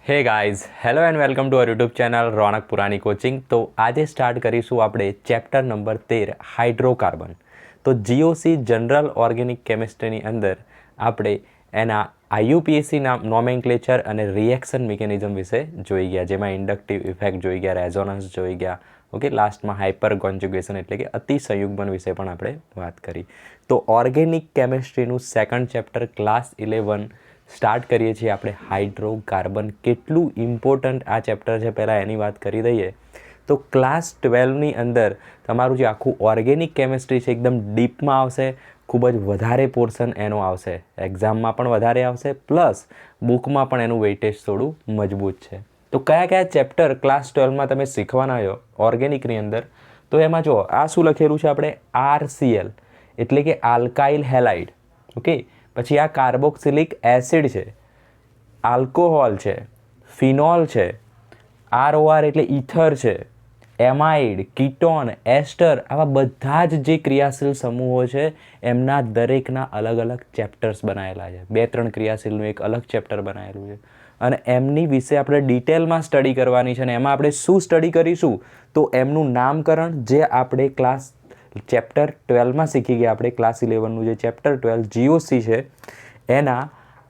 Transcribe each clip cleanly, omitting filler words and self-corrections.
હે guys, hello and welcome to our YouTube channel Ronak Purani coaching. તો આજે સ્ટાર્ટ કરીશું આપણે ચેપ્ટર નંબર 13 હાઇડ્રોકાર્બન. તો જીઓસી જનરલ ઓર્ગેનિક કેમિસ્ટ્રીની અંદર આપણે એના આઈયુપીએસસી નોમેનક્લેચર અને રિએક્શન મિકેનિઝમ વિશે જોઈ ગયા, જેમાં ઇન્ડક્ટિવ ઇફેક્ટ જોઈ ગયા, રેઝોનન્સ જોઈ ગયા, ઓકે. લાસ્ટમાં હાઇપર કોન્જ્યુગેશન એટલે કે અતિસંયુગ્મન વિશે પણ આપણે વાત કરી. તો ઓર્ગેનિક કેમિસ્ટ્રીનું સેકન્ડ ચેપ્ટર ક્લાસ 11 સ્ટાર્ટ કરીએ છીએ આપણે. હાઇડ્રોકાર્બન કેટલું ઇમ્પોર્ટન્ટ આ ચેપ્ટર છે પહેલાં એની વાત કરી દઈએ. તો ક્લાસ 12ની અંદર તમારું જે આખું ઓર્ગેનિક કેમિસ્ટ્રી છે એકદમ ડીપમાં આવશે, ખૂબ જ વધારે પોર્શન એનો આવશે, એક્ઝામમાં પણ વધારે આવશે, પ્લસ બુકમાં પણ એનું વેઇટેજ થોડું મજબૂત છે. તો કયા કયા ચેપ્ટર ક્લાસ 12માં તમે શીખવાના છો ઓર્ગેનિકની અંદર, તો એમાં જો આ શું લખેલું છે આપણે, RCl એટલે કે આલ્કાઇલ હેલાઇડ, ઓકે. પછી આ કાર્બોક્સિલિક એસિડ છે, આલ્કોહોલ છે, ફિનોલ છે, ROR એટલે ઇથર છે, એમાઇડ, કીટોન, એસ્ટર, આવા બધા જ જે ક્રિયાશીલ સમૂહો છે એમના દરેકના અલગ અલગ ચેપ્ટર્સ બનાવેલા છે. 2-3 ક્રિયાશીલનું એક અલગ ચેપ્ટર બનાવેલું છે અને એમની વિશે આપણે ડિટેલમાં સ્ટડી કરવાની છે. અને એમાં આપણે શું સ્ટડી કરીશું, તો એમનું નામકરણ જે આપણે ક્લાસ ચેપ્ટર 12માં શીખી ગયા, આપણે ક્લાસ 11નું જે ચેપ્ટર 12 જીઓસી છે એના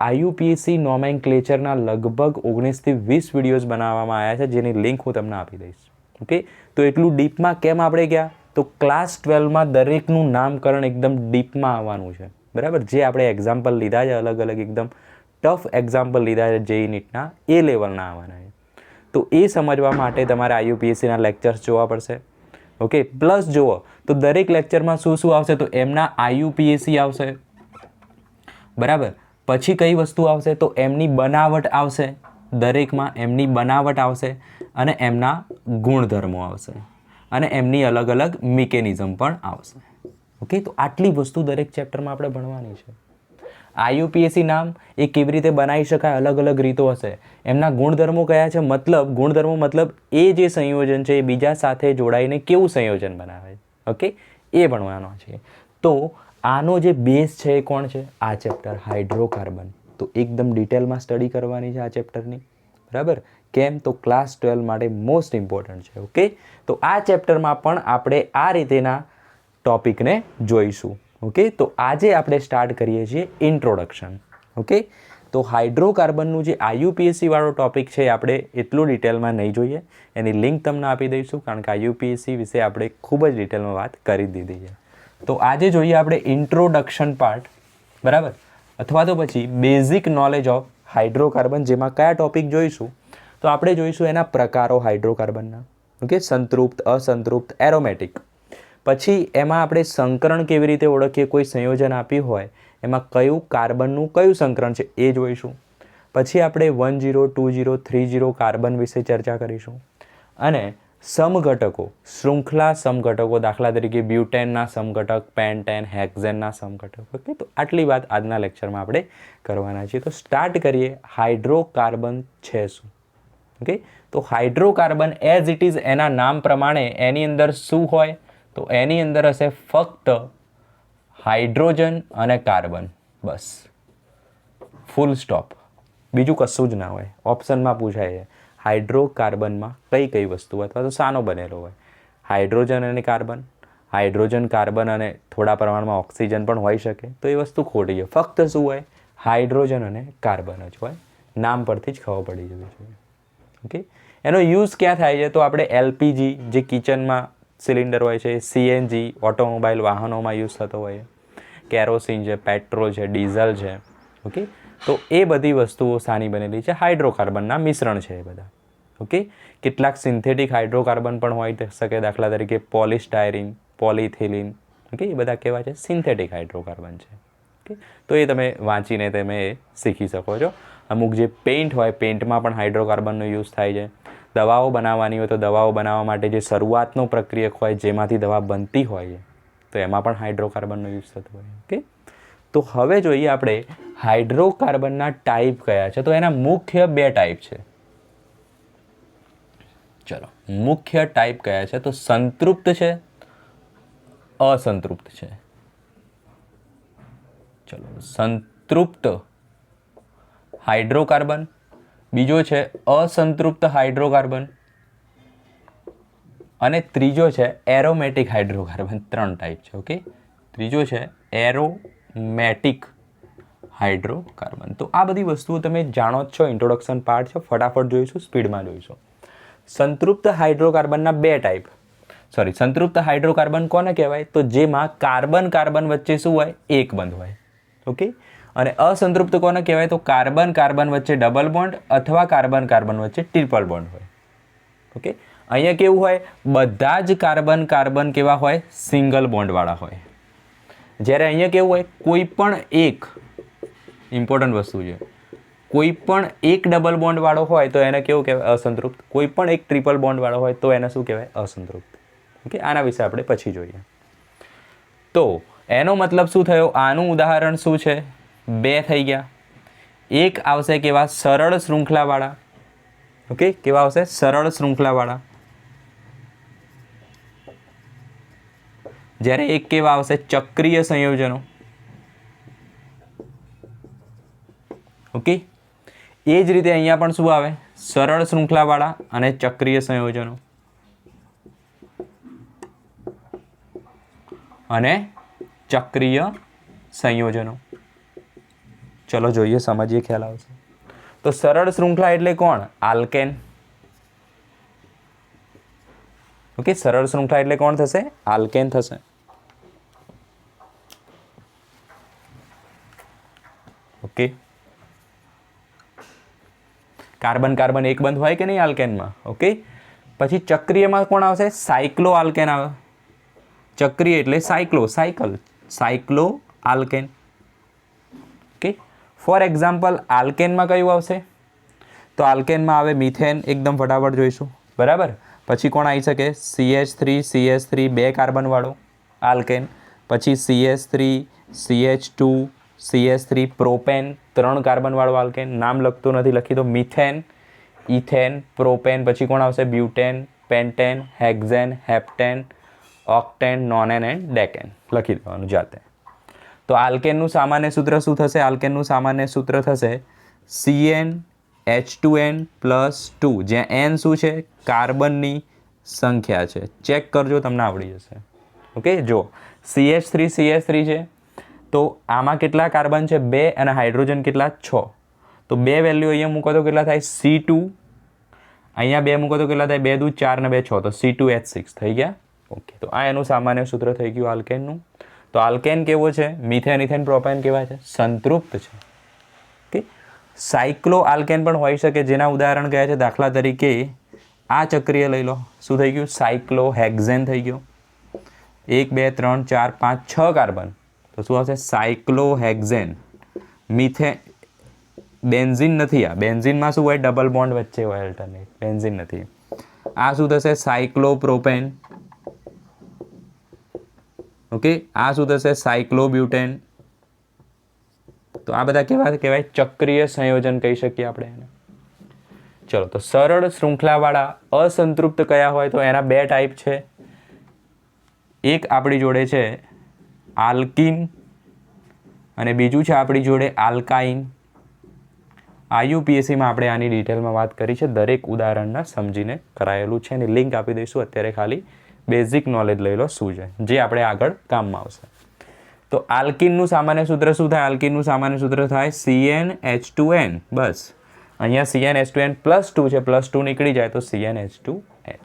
આઈયુપીએસસી નોમેનક્લેચરના લગભગ 19થી 20 વિડીયોઝ બનાવવામાં આવ્યા છે, જેની લિંક હું તમને આપી દઈશ, ઓકે. તો એટલું ડીપમાં કેમ આપણે ગયા, તો ક્લાસ 12માં દરેકનું નામકરણ એકદમ ડીપમાં આવવાનું છે, બરાબર. જે આપણે એક્ઝામ્પલ લીધા છે અલગ અલગ એકદમ ટફ એક્ઝામ્પલ લીધા છે જેઈ નીટના, એ લેવલના આવવાના છે. તો એ સમજવા માટે તમારે આઈયુપીએસસીના લેક્ચર્સ જોવા પડશે, ઓકે. પ્લસ જુઓ તો દરેક લેક્ચરમાં શું શું આવશે, તો એમના આઈયુપીએસસી આવશે, બરાબર. પછી કઈ વસ્તુ આવશે, તો એમની બનાવટ આવશે, દરેકમાં એમની બનાવટ આવશે અને એમના ગુણધર્મો આવશે અને એમની અલગ અલગ મિકેનિઝમ પણ આવશે, ઓકે. તો આટલી વસ્તુ દરેક ચેપ્ટરમાં આપણે ભણવાની છે. આઈયુપીએસસી નામ એ કેવી રીતે બનાવી શકાય, અલગ અલગ રીતો હશે. એમના ગુણધર્મો કયા છે, ગુણધર્મો મતલબ એ જે સંયોજન છે એ બીજા સાથે જોડાઈને કેવું સંયોજન બનાવે, ઓકે, એ ભણવાનો છે. તો આનો જે બેઝ છે એ કોણ છે, આ ચેપ્ટર હાઇડ્રોકાર્બન. તો એકદમ ડિટેલમાં સ્ટડી કરવાની છે આ ચેપ્ટરની, બરાબર. કેમ, તો ક્લાસ 12 માટે મોસ્ટ ઇમ્પોર્ટન્ટ છે, ઓકે. તો આ ચેપ્ટરમાં પણ આપણે આ રીતેના ટોપિકને જોઈશું, ઓકે. તો આજે આપણે સ્ટાર્ટ કરીએ છીએ ઇન્ટ્રોડક્શન, ઓકે. તો હાઇડ્રોકાર્બનનું જે આઈયુપીએસસી વાળો ટોપિક છે આપણે એટલું ડિટેલમાં નહીં જોઈએ, એની લિંક તમને આપી દઈશું, કારણ કે આઈયુપીએસસી વિશે આપણે ખૂબ જ ડિટેલમાં વાત કરી દીધી છે. તો આજે જોઈએ આપણે ઇન્ટ્રોડક્શન પાર્ટ, બરાબર, અથવા તો પછી બેઝિક નોલેજ ઓફ હાઇડ્રોકાર્બન, જેમાં કયા ટોપિક જોઈશું, તો આપણે જોઈશું એના પ્રકારો હાઇડ્રોકાર્બનના, ઓકે. સંતૃપ્ત, અસંતૃપ્ત, એરોમેટિક. પછી એમાં આપણે સંકરણ કેવી રીતે ઓળખીએ, કોઈ સંયોજન આપ્યું હોય એમાં કયું કાર્બનનું કયું સંકરણ છે એ જોઈશું. પછી આપણે 10, 20, 30 કાર્બન વિશે ચર્ચા કરીશું. અને સમઘટકો, શૃંખલા સમઘટકો, દાખલા તરીકે બ્યુટેનના સમઘટક, પેન્ટેન, હેક્ઝેનના સમઘટક, ઓકે. તો આટલી વાત આજના લેક્ચરમાં આપણે કરવાના છીએ. તો સ્ટાર્ટ કરીએ, હાઇડ્રોકાર્બન છે શું, ઓકે. તો હાઇડ્રોકાર્બન એઝ ઇટ ઇઝ એના નામ પ્રમાણે એની અંદર શું હોય, તો એની અંદર હશે ફક્ત હાઇડ્રોજન અને કાર્બન, બસ, ફૂલ સ્ટોપ, બીજું કશું જ ના હોય. ઓપ્શનમાં પૂછાય છે હાઇડ્રોકાર્બનમાં કઈ કઈ વસ્તુ અથવા તો શાનો બનેલો હોય, હાઇડ્રોજન અને કાર્બન, હાઇડ્રોજન, કાર્બન અને થોડા પ્રમાણમાં ઓક્સિજન પણ હોઈ શકે, તો એ વસ્તુ ખોટી છે. ફક્ત શું હોય, હાઇડ્રોજન અને કાર્બન જ હોય. નામ પરથી જ ખબર પડી જવી જોઈએ, ઓકે. એનો યુઝ ક્યાં થાય છે, તો આપણે એલપીજી જે કિચનમાં સિલિન્ડર હોય છે, સીએનજી ઓટોમોબાઈલ વાહનોમાં યુઝ થતો હોય, કેરોસીન છે, પેટ્રોલ છે, ડીઝલ છે, ઓકે. તો એ બધી વસ્તુઓ શાની બનેલી છે, હાઇડ્રોકાર્બનના મિશ્રણ છે એ બધા, ઓકે. કેટલાક સિન્થેટિક હાઇડ્રોકાર્બન પણ હોઈ શકે, દાખલા તરીકે પોલિસ્ટાયરીન, પોલિથિલિન, ઓકે. એ બધા કેવા છે, સિન્થેટિક હાઇડ્રોકાર્બન છે, ઓકે. તો એ તમે વાંચીને તમે શીખી શકો છો. અમુક જે પેઇન્ટ હોય, પેઇન્ટમાં પણ હાઇડ્રોકાર્બનનો યુઝ થાય છે. દવાઓ બનાવવાની હોય તો દવાઓ બનાવવા માટે જે શરૂઆતનો પ્રક્રિયક હોય, જેમાંથી દવા બનતી હોય, તો એમાં પણ હાઇડ્રોકાર્બનનો યુઝ થતો હોય, ઓકે. તો હવે જોઈએ આપણે હાઇડ્રોકાર્બનના ટાઈપ કયા છે. તો એના મુખ્ય 2 ટાઈપ છે. ચલો, મુખ્ય ટાઈપ કયા છે, તો સંતૃપ્ત છે, અસંતૃપ્ત છે. ચલો, સંતૃપ્ત હાઇડ્રોકાર્બન, બીજો છે અસંતૃપ્ત હાઇડ્રોકાર્બન અને ત્રીજો છે એરોમેટિક હાઇડ્રોકાર્બન. 3 ટાઈપ છે. ઓકે, ત્રીજો છે એરોમેટિક હાઇડ્રોકાર્બન. તો આ બધી વસ્તુઓ તમે જાણો જ છો, ઇન્ટ્રોડક્શન પાર્ટ છે, ફટાફટ જોઈશું, સ્પીડમાં જોઈશું. સંતૃપ્ત હાઇડ્રોકાર્બનના 2 ટાઈપ. સંતૃપ્ત હાઇડ્રોકાર્બન કોને કહેવાય? તો જેમાં કાર્બન કાર્બન વચ્ચે શું હોય? એક બંધ હોય. ઓકે, અને અસંતૃપ્ત કોને કહેવાય? તો કાર્બન કાર્બન વચ્ચે ડબલ બોન્ડ અથવા કાર્બન કાર્બન વચ્ચે ટ્રિપલ બોન્ડ હોય. ઓકે, અહીંયા કેવું હોય? બધા જ કાર્બન કાર્બન કેવા હોય? સિંગલ બોન્ડવાળા હોય. જ્યારે અહીંયા કેવું હોય? કોઈ પણ એક ઇમ્પોર્ટન્ટ વસ્તુ છે, કોઈ પણ એક ડબલ બોન્ડવાળો હોય તો એને કેવું કહેવાય? અસંતૃપ્ત. કોઈ પણ એક ટ્રિપલ બોન્ડવાળો હોય તો એને શું કહેવાય? અસંતૃપ્ત. ઓકે, આના વિશે આપણે પછી જોઈએ. તો એનો મતલબ શું થયો? આનું ઉદાહરણ શું છે? 2 થઈ ગયા. એક આવશે કેવા? સરળ શૃંખલાવાળા. ઓકે, કેવા આવશે? સરળ શૃંખલાવાળા. જ્યારે એક કેવા આવશે? ચક્રીય સંયોજનો. ઓકે, એ જ રીતે અહીંયા પણ શું આવે? સરળ શૃંખલાવાળા અને ચક્રીય સંયોજનો અને ચક્રીય સંયોજનો. ચલો જોઈએ, સમજીએ, ખ્યાલ આવશે. તો સરળ શૃંખલા એટલે કોણ? આલ્કેન. ઓકે, સરળ શૃંખલા એટલે કોણ થશે? આલ્કેન થશે. ઓકે, કાર્બન કાર્બન એક બંધ હોય કે નહીં આલ્કેનમાં? ઓકે, પછી ચક્રીયમાં કોણ આવશે? સાયક્લો આલ્કેન આવે. ચક્રીય એટલે cycle alkane. Okay, for example આલ્કેનમાં કયું આવશે? તો આલ્કેનમાં આવે મિથેન. એકદમ ફટાફટ જોઈશું, બરાબર. પછી કોણ આવી શકે? CH3 2 કાર્બનવાળો alkane. પછી CH3 CH2 પ્રોપેન 3 કાર્બનવાળો આલ્કેન. નામ લખતું નથી, લખી દો મિથેન, ઇથેન, પ્રોપેન. પછી કોણ આવશે? Butane, pentane, hexane, heptane, octane, nonane and decane. લખી દેવાનું જાતે. તો આલ્કેનનું સામાન્ય સૂત્ર શું થશે? આલ્કેનનું સામાન્ય સૂત્ર થશે CnH2n + 2, જ્યાં n શું છે? કાર્બનની સંખ્યા છે. ચેક કરજો, તમને આવડી જશે. ઓકે, જો CH3 છે, તો આમાં કેટલા કાર્બન છે? 2 અને હાઇડ્રોજન કેટલા? 6. તો 2 વેલ્યુ અહીંયા મૂકો તો કેટલા થાય? C2. અહીંયા 2 મૂકો તો કેટલા થાય? 2 દુ 4 ને 2 6, તો C2H6 થઈ ગયા. ઓકે, તો આ એનું સામાન્ય સૂત્ર થઈ ગયું આલ્કેનનું. તો આલ્કેન કેવો છે? મિથેન, ઇથેન, પ્રોપેન કેવા છે? સંતૃપ્ત છે. ઓકે, સાયક્લો આલ્કેન પણ હોઈ શકે, જેના ઉદાહરણ કયા છે? દાખલા તરીકે આ ચક્રીય લઈ લો. શું થઈ ગયું? સાયક્લો હેક્ઝેન થઈ ગયો. 1 2 3 4 5 6 કાર્બન, તો શું આવશે? સાયક્લો હેક્ઝેન. મિથેન, બેન્ઝીન નથી. આ બેન્ઝીનમાં શું હોય? ડબલ બોન્ડ વચ્ચે હોય, અલ્ટરનેટ. બેન્ઝીન નથી. આ શું થશે? સાયક્લોપ્રોપેન. ઓકે, આ શું થશે? સાયક્લોબ્યુટેન. તો આ બધા કેવા કહેવાય? ચક્રીય સંયોજન કહી શકીએ આપણે એને. ચલો, તો સરળ શૃંખલાવાળા અસંતૃપ્ત કયા હોય? તો એના 2 ટાઈપ છે. એક આપણી જોડે છે આલ્કીન અને બીજું છે આપણી જોડે આલ્કાઇન. IUPACમાં આપણે આની ડિટેલમાં વાત કરી છે, દરેક ઉદાહરણના સમજીને કરાયેલું છે, એની લિંક આપી દઈશું. અત્યારે ખાલી બેઝિક નોલેજ લઈ લો શું છે, જે આપણે આગળ કામમાં આવશે. તો આલ્કીનનું સામાન્ય સૂત્ર શું થાય? આલ્કીનનું સામાન્ય સૂત્ર થાય CnH2n. બસ, અહીંયા CnH2n +2 છે, +2 નીકળી જાય તો CnH2n.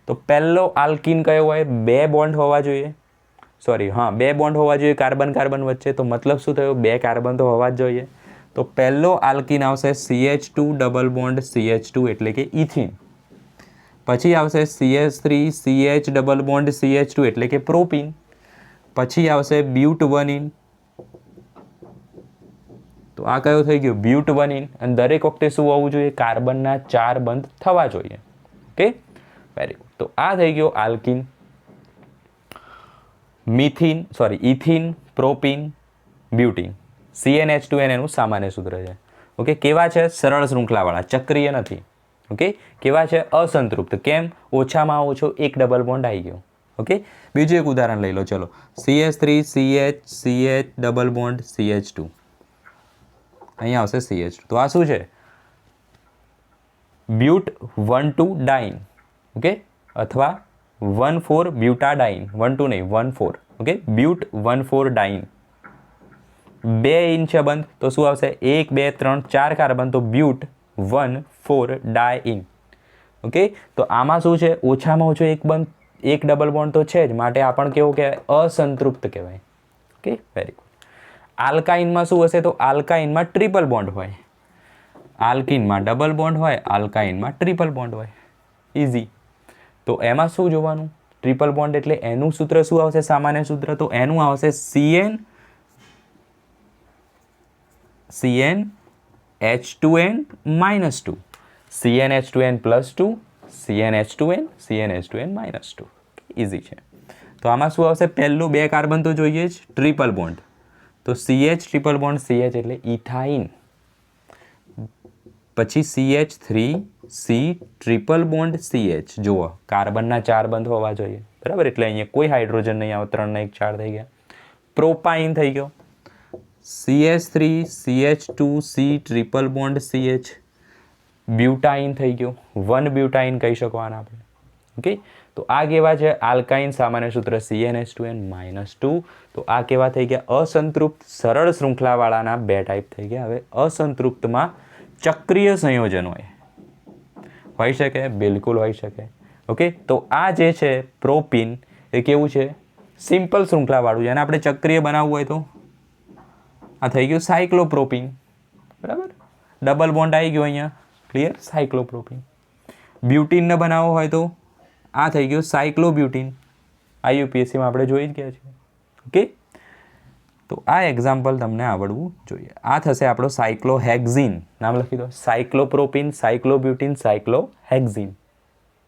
તો પહેલો આલ્કીન કયો હોય? 2 બોન્ડ હોવા જોઈએ. 2 બોન્ડ હોવા જોઈએ કાર્બન કાર્બન વચ્ચે. તો મતલબ શું થયો? 2 કાર્બન તો હોવા જ જોઈએ. તો પહેલો આલ્કીન આવશે CH2 ડબલ બોન્ડ CH2 એટલે કે ઇથિન. પછી આવશે CH3 CH double bond CH2 એટલે કે પ્રોપીન. પછી આવશે બ્યુટવનિન. તો આ કયો થઈ ગયો? બ્યુટવનિન. અને દરેક વખતે શું હોવું જોઈએ? કાર્બનના 4 બંધ થવા જોઈએ. Okay, very good. તો આ થઈ ગયો આલ્કીન. Ethene, propyne, બ્યુટીન. CnH2n એનું સામાન્ય સૂત્ર છે. ઓકે, કેવા છે? સરળ શૃંખલાવાળા, ચક્રીય નથી. ઓકે, કેવા છે? અસંતૃપ્ત. કેમ? ઓછામાં ઓછો એક ડબલ બોન્ડ આવી ગયો. ઓકે, બીજું એક ઉદાહરણ લઈ લો. ચલો, CH3 CH double bond CH2. અહીંયા આવશે CH2. તો આ શું છે? બ્યુટ 1,2 ડાઇન, ઓકે, અથવા 1,4 બ્યુટાડાઇન, 1,2 નહીં 1,4, ઓકે, બ્યુટ 1,4 ડાઇન. 2 ઇન છે બંધ તો શું આવશે? 1 2 3 4 કાર્બન, તો બ્યુટ 1,4 ડાઇન. ઓકે, તો આમાં શું છે? ઓછામાં ઓછો એક બંધ, એક ડબલ બોન્ડ તો છે જ, માટે આ પણ કેવું કહેવાય? અસંતૃપ્ત કહેવાય. Okay, very good. આલ્કાઇનમાં શું હશે? તો આલ્કાઇનમાં ટ્રિપલ બોન્ડ હોય. આલ્કિનમાં ડબલ બોન્ડ હોય, આલ્કાઇનમાં ટ્રિપલ બોન્ડ હોય. ઇઝી. તો એમાં શું જોવાનું? ટ્રિપલ બોન્ડ એટલે એનું સૂત્ર શું આવશે? સામાન્ય સૂત્ર તો એનું આવશે CnH2n -2, CnH2n +2, CnH2n, CnH2n -2. Easy છે. તો આમાં શું આવશે? પહેલું 2 કાર્બન તો જોઈએ જ, ટ્રિપલ બોન્ડ. તો CH ટ્રિપલ બોન્ડ, CH એટલે ઇથાઇન. પછી CH3C ટ્રિપલ બોન્ડ CH. જુઓ, કાર્બનના 4 બંધ હોવા જોઈએ, બરાબર, એટલે અહીંયા કોઈ હાઇડ્રોજન નહીં આવે, 3 ને 1 4 થઈ ગયા. પ્રોપાઇન થઈ ગયો, CH3CH2C triple bond CH. Butyne થઈ ગયો, 1 બ્યુટાઇન કહી શકો આને આપણે. ઓકે, તો આ કેવા છે? આલ્કાઇન, સામાન્ય સૂત્ર CnH2n -2. તો આ કેવા થઈ ગયા? અસંતૃપ્ત. સરળ શૃંખલાવાળાના 2 ટાઈપ થઈ ગયા. હવે અસંતૃપ્તમાં ચક્રીય સંયોજન હોઈ શકે, બિલકુલ હોઈ શકે. ઓકે, તો આ જે છે પ્રોપીન એ કેવું છે? સિમ્પલ શૃંખલાવાળું. જેને આપણે ચક્રીય બનાવવું હોય તો આ થઈ ગયું સાયક્લોપ્રોપીન, બરાબર. ડબલ બોન્ડ આવી ગયો અહીંયા, ક્લિયર? સાયક્લોપ્રોપીન. બ્યુટીનને બનાવવો હોય તો આ થઈ ગયું સાયક્લોબ્યુટીન. IUPACમાં આપણે જોઈ જ ગયા છીએ. ઓકે, તો આ એક્ઝામ્પલ તમને આવડવું જોઈએ. આ થશે આપણો સાયક્લોહેક્ઝીન. નામ લખી દો, સાયક્લોપ્રોપીન, સાયક્લોબ્યુટીન, સાયક્લોહેક્ઝીન.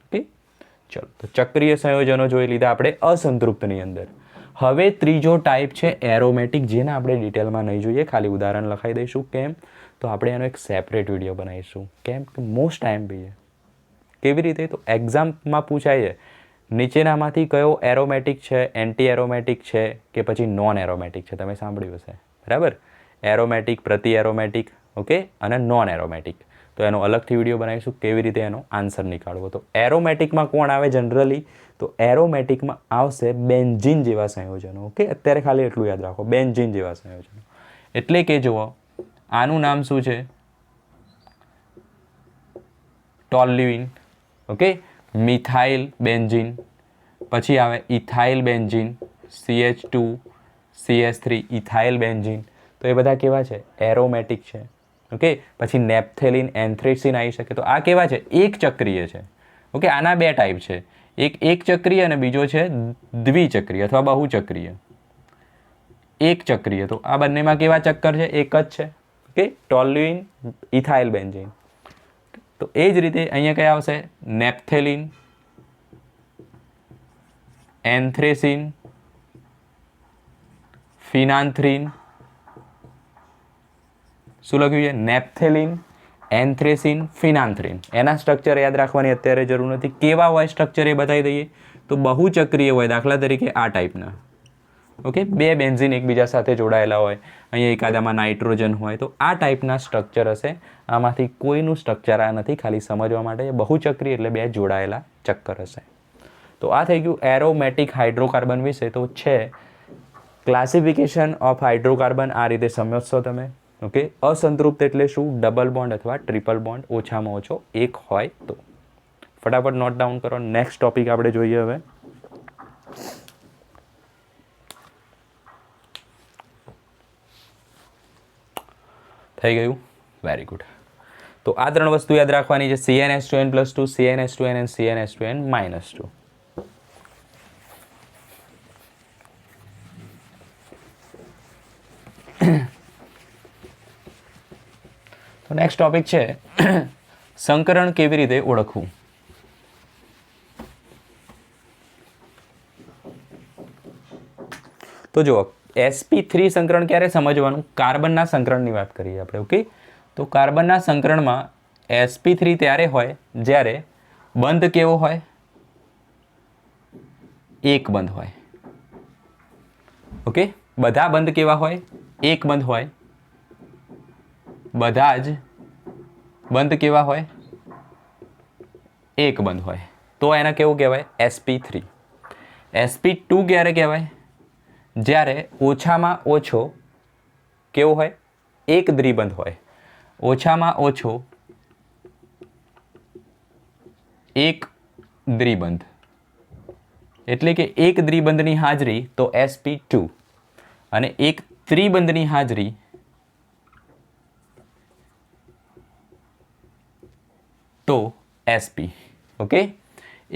ઓકે, ચલો, તો ચક્રીય સંયોજનો જોઈ લીધા આપણે અસંતૃપ્તની અંદર. હવે ત્રીજો ટાઈપ છે એરોમેટિક, જેને આપણે ડિટેલમાં નહીં જોઈએ, ખાલી ઉદાહરણ લખાઈ દઈશું. કેમ? તો આપણે એનો એક સેપરેટ વિડીયો બનાવીશું. કેમ કે મોસ્ટ ટાઈમ બી કેવી રીતે? તો એક્ઝામમાં પૂછાય છે નીચેનામાંથી કયો એરોમેટિક છે, એન્ટી એરોમેટિક છે કે પછી નોન એરોમેટિક છે? તમે સાંભળ્યું હશે, બરાબર. એરોમેટિક, પ્રતિ એરોમેટિક, ઓકે, અને નોન એરોમેટિક. તો એનો અલગથી વિડીયો બનાવીશું, કેવી રીતે એનો આન્સર નીકાળવો. તો એરોમેટિકમાં કોણ આવે જનરલી? તો એરોમેટિકમાં આવશે બેન્ઝીન જેવા સંયોજનો. ઓકે, અત્યારે ખાલી એટલું યાદ રાખો, બેન્ઝીન જેવા સંયોજનો. એટલે કે જુઓ, આનું નામ શું છે? ટોલ્યુઇન. Okay, methyl benzene. પછી આવે ethyl benzene, CH2 CH3 ethyl benzene. તો એ બધા કેવા છે? એરોમેટિક છે. ઓકે, પછી નેપ્થેલિન, એન્થ્રેસિન આવી શકે. તો આ કેવા છે? એક ચક્રીય છે. ઓકે, આના 2 ટાઈપ છે, એક ચક્રીય અને બીજો છે દ્વિચક્રીય અથવા બહુચક્રીય. એક ચક્રીય, તો આ બંનેમાં કેવા ચક્કર છે? એક જ છે. Okay, toluene, ethyl benzene. તો એ જ રીતે અહીંયા કયા આવશે? નેપ્થેલિન, એન્થ્રેસિન, ફિનાન્થ્રીન. શું લખ્યું છે? નેપ્થેલિન, એન્થ્રેસિન, ફિનાન્થ્રીન. એના સ્ટ્રક્ચર યાદ રાખવાની અત્યારે જરૂર નથી. કેવા હોય સ્ટ્રક્ચર એ બતાવી દઈએ. તો બહુચક્રીય હોય, દાખલા તરીકે આ ટાઈપના. ઓકે, 2 બેન્ઝીન એકબીજા સાથે જોડાયેલા હોય, અહીંયા એકાદામાં નાઇટ્રોજન હોય, તો આ ટાઈપના સ્ટ્રક્ચર હશે. આમાંથી કોઈનું સ્ટ્રક્ચર આ નથી, ખાલી સમજવા માટે. બહુચક્રી એટલે 2 જોડાયેલા ચક્કર હશે. તો આ થઈ ગયું એરોમેટિક હાઇડ્રોકાર્બન વિશે. તો છે ક્લાસિફિકેશન ઓફ હાઇડ્રોકાર્બન, આ રીતે સમજશો તમે. ઓકે, અસંતૃપ્ત એટલે શું? ડબલ બોન્ડ અથવા ટ્રિપલ બોન્ડ, ઓછામાં ઓછો એક હોય તો. ફટાફટ નોટ ડાઉન કરો. નેક્સ્ટ ટોપિક આપણે જોઈએ હવે. થઈ ગયું? Very good. તો આ 3 વસ્તુ યાદ રાખવાની છે: CnH2n +2, CnH2n and CnH2n -2. તો નેક્સ્ટ ટોપિક છે સંકરણ કેવી રીતે ઓળખવું. તો જુઓ, sp3 સંકરણ ક્યારે સમજવાનું? કાર્બનના સંકરણની વાત કરીએ આપણે. ઓકે, તો કાર્બનના સંકરણમાં sp3 ત્યારે હોય જ્યારે બંધ કેવો હોય? એક બંધ હોય. ઓકે, બધા બંધ કેવા હોય? એક બંધ હોય. બધા જ બંધ કેવા હોય? એક બંધ હોય તો એને કેવું કહેવાય? sp3. sp2 ક્યારે કહેવાય? જ્યારે ઓછામાં ઓછો કેવો હોય? એક દ્વિબંધ હોય. ઓછામાં ઓછો એક દ્વિબંધ એટલે કે એક દ્વિબંધની હાજરી તો sp2 અને એક ત્રિબંધની હાજરી તો sp. ઓકે,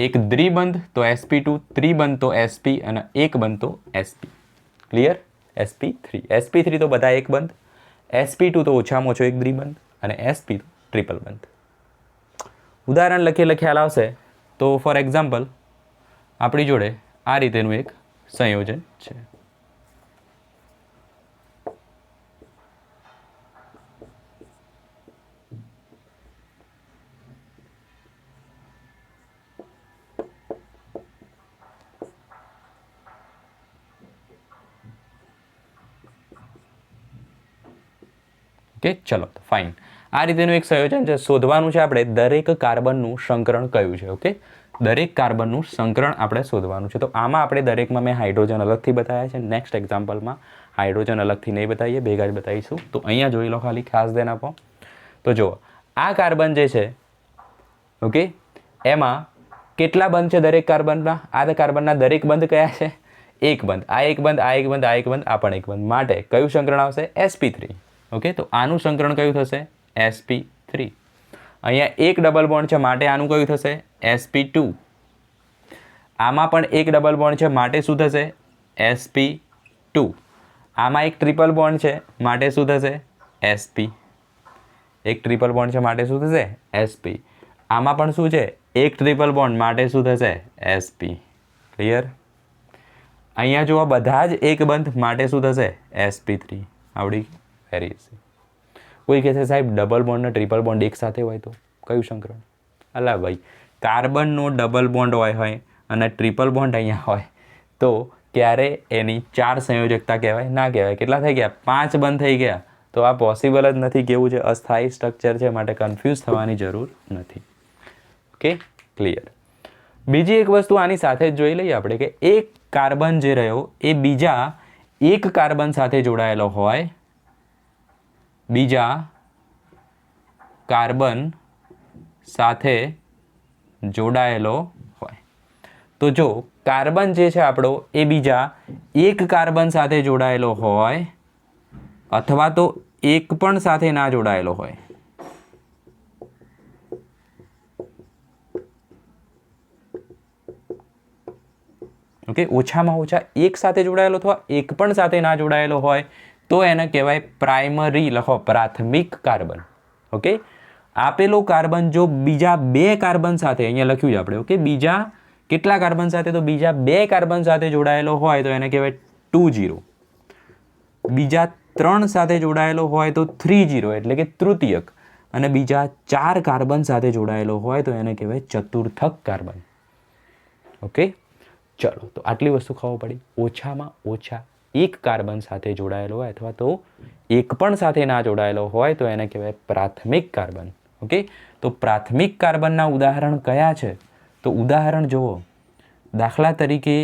એક દ્વિબંધ તો sp2, ત્રિબંધ તો sp અને એક બંધ તો sp. ક્લિયર? sp3. sp3 તો બધા એક બંધ, sp2 તો ઓછામાં ઓછો એક દ્વિબંધ અને sp તો ટ્રિપલ બંધ. ઉદાહરણ લખીએ ખ્યાલ આવશે. તો ફોર એક્ઝામ્પલ આપણી જોડે આ રીતેનું એક સંયોજન છે. ઓકે, ચલો તો ફાઇન. આ રીતેનું એક સંયોજન છે. શોધવાનું છે આપણે દરેક કાર્બનનું સંકરણ કયું છે. ઓકે, દરેક કાર્બનનું સંકરણ આપણે શોધવાનું છે. તો આમાં આપણે દરેકમાં મેં હાઇડ્રોજન અલગથી બતાવ્યા છે. નેક્સ્ટ એક્ઝામ્પલમાં હાઇડ્રોજન અલગથી નહીં બતાવીએ, ભેગા જ બતાવીશું. તો અહીંયા જોઈ લો, ખાલી ખાસ ધ્યાન આપો. તો જુઓ, આ કાર્બન જે છે, ઓકે, એમાં કેટલા બંધ છે દરેક કાર્બનના? આ કાર્બનના દરેક બંધ કયા છે? એક બંધ. આ એક બંધ, આ એક બંધ, આ એક બંધ, આ પણ એક બંધ. માટે કયું સંકરણ આવશે? sp3. ઓકે, તો આનું સંકરણ કયું થશે? sp3. અહીંયા એક ડબલ બોન્ડ છે માટે આનું કયું થશે? sp2. આમાં પણ એક ડબલ બોન્ડ છે માટે શું થશે? sp2. આમાં એક ટ્રિપલ બોન્ડ છે માટે શું થશે? sp. એક ટ્રિપલ બોન્ડ છે માટે શું થશે? sp. આમાં પણ શું છે? એક ટ્રિપલ બોન્ડ માટે શું થશે? sp. ક્લિયર? અહીંયા જો બધા જ એક બંધ માટે શું થશે? sp3. આવડી? Very easy. કોઈ કહેશે સાહેબ ડબલ બોન્ડ ને ટ્રિપલ બોન્ડ એક સાથે હોય તો કયું સંકરણ? અલા ભાઈ, કાર્બનનો ડબલ બોન્ડ હોય અને ટ્રિપલ બોન્ડ અહીંયા હોય તો ક્યારે એની 4 સંયોજકતા કહેવાય? ના કહેવાય. કેટલા થઈ ગયા? 5 બંધ થઈ ગયા. તો આ પોસિબલ જ નથી. કેવું છે? અસ્થાયી સ્ટ્રક્ચર છે, માટે કન્ફ્યુઝ થવાની જરૂર નથી. Okay, clear. બીજી એક વસ્તુ આની સાથે જ જોઈ લઈએ આપણે કે એક કાર્બન જે રહ્યો એ બીજા એક કાર્બન સાથે જોડાયેલો હોય, બીજા કાર્બન સાથે જોડાયેલો હોય. તો જો કાર્બન જે છે આપણો એ બીજા એક કાર્બન સાથે જોડાયેલો હોય અથવા તો એક પણ સાથે ના જોડાયેલો હોય, ઓકે, ઓછામાં ઓછા એક સાથે જોડાયેલો અથવા એક પણ સાથે ના જોડાયેલો હોય તો એને કહેવાય પ્રાઇમરી. લખો, પ્રાથમિક કાર્બન. ઓકે, આપેલો કાર્બન જો બીજા 2 કાર્બન સાથે, અહીંયા લખ્યું છે આપણે, ઓકે, બીજા કેટલા કાર્બન સાથે? તો બીજા 2 કાર્બન સાથે જોડાયેલો હોય તો એને કહેવાય 2 0. બીજા 3 સાથે જોડાયેલો હોય તો 3 0 એટલે કે તૃતીયક. અને બીજા 4 કાર્બન સાથે જોડાયેલો હોય તો એને કહેવાય ચતુર્થક કાર્બન. ઓકે, ચલો તો આટલી વસ્તુ ખબર પડી. ઓછામાં ઓછા એક કાર્બન સાથે જોડાયેલો હોય અથવા તો એક પણ સાથે ના જોડાયેલો હોય તો એને કહેવાય પ્રાથમિક કાર્બન. ઓકે, તો પ્રાથમિક કાર્બનના ઉદાહરણ કયા છે? તો ઉદાહરણ જુઓ, દાખલા તરીકે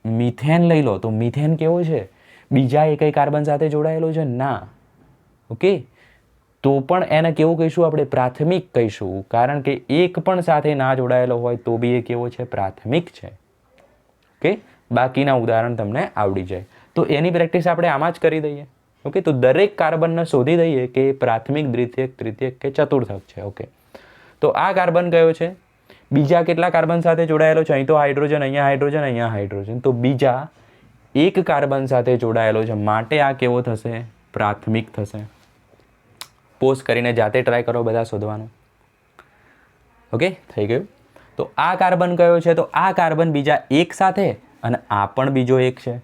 મિથેન લઈ લો. તો મિથેન કેવો છે? બીજા એકય કાર્બન સાથે જોડાયેલો છે? ના. ઓકે, તો પણ એને કેવું કહીશું આપણે? પ્રાથમિક કહીશું, કારણ કે એક પણ સાથે ના જોડાયેલો હોય તો બી એ કેવો છે? પ્રાથમિક છે. ઓકે, બાકીના ઉદાહરણ તમને આવડી જાય. તો એની પ્રેક્ટિસ આપણે આમાં જ કરી દઈએ. ઓકે, તો દરેક કાર્બનને શોધી દઈએ કે પ્રાથમિક, દ્વિતીયક, તૃતીયક કે ચતુર્થક છે. ઓકે, તો આ કાર્બન કયો છે? બીજા કેટલા કાર્બન સાથે જોડાયેલો છે? અહીં તો હાઇડ્રોજન, અહીંયા હાઇડ્રોજન, અહીંયા હાઇડ્રોજન. તો બીજા એક કાર્બન સાથે જોડાયેલો છે માટે આ કેવો થશે? પ્રાથમિક થશે. પોઝ કરીને જાતે ટ્રાય કરો બધા શોધવાનું. ઓકે, થઈ ગયું. તો આ કાર્બન કયો છે? તો આ કાર્બન બીજા એક સાથે અને આ પણ બીજો એક છે.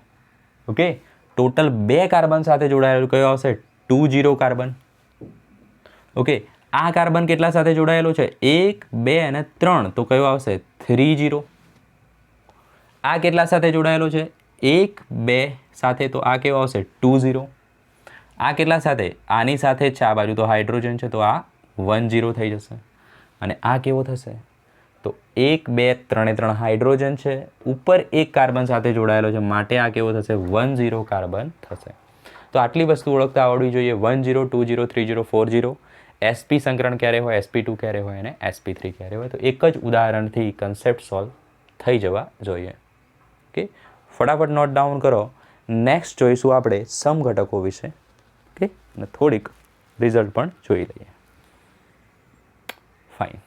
ઓકે, ટોટલ 2 કાર્બન સાથે જોડાયેલો કયો આવશે? 2 0 કાર્બન. ઓકે, આ કાર્બન કેટલા સાથે જોડાયેલો છે? 1 2 અને 3. તો કયો આવશે? 3 0. આ કેટલા સાથે જોડાયેલો છે? 1 2 સાથે. તો આ કેવો આવશે? 2 0. આ કેટલા સાથે? આની સાથે જ છે. આ બાજુ તો હાઇડ્રોજન છે તો આ 1 0 થઈ જશે. અને આ કેવો થશે? તો 1 2 3 3 હાઇડ્રોજન છે, ઉપર એક કાર્બન સાથે જોડાયેલો છે, માટે આ કેવો થશે 10 કાર્બન થશે. તો આટલી વસ્તુ ઓળખતા આવડવી જોઈએ. 10 20 30 40 sp સંકરણ ક્યારે હોય, sp2 ક્યારે હોય અને sp3 ક્યારે હોય. તો એક જ ઉદાહરણથી કન્સેપ્ટ સોલ્વ થઈ જવા જોઈએ. ઓકે, ફટાફટ નોટ ડાઉન કરો. નેક્સ્ટ જોઈશું આપણે સમઘટકો વિશે. ઓકે, અને થોડીક રિઝલ્ટ પણ જોઈ લઈએ. ફાઇન.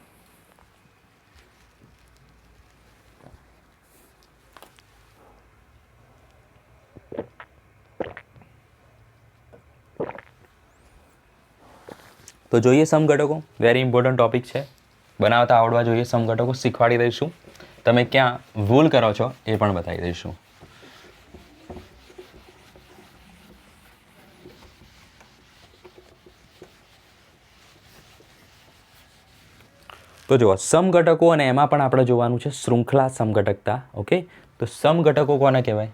તો જોઈએ સમઘટકો. વેરી ઇમ્પોર્ટન્ટ ટોપિક છે. બનાવતા આવડવા જોઈએ સમઘટકો. શીખવાડી દઈશું. તમે ક્યાં ભૂલ કરો છો એ પણ બતાવી દઈશું. તો જુઓ સમઘટકો, અને એમાં પણ આપણે જોવાનું છે શૃંખલા સમઘટકતા. ઓકે, તો સમઘટકો કોને કહેવાય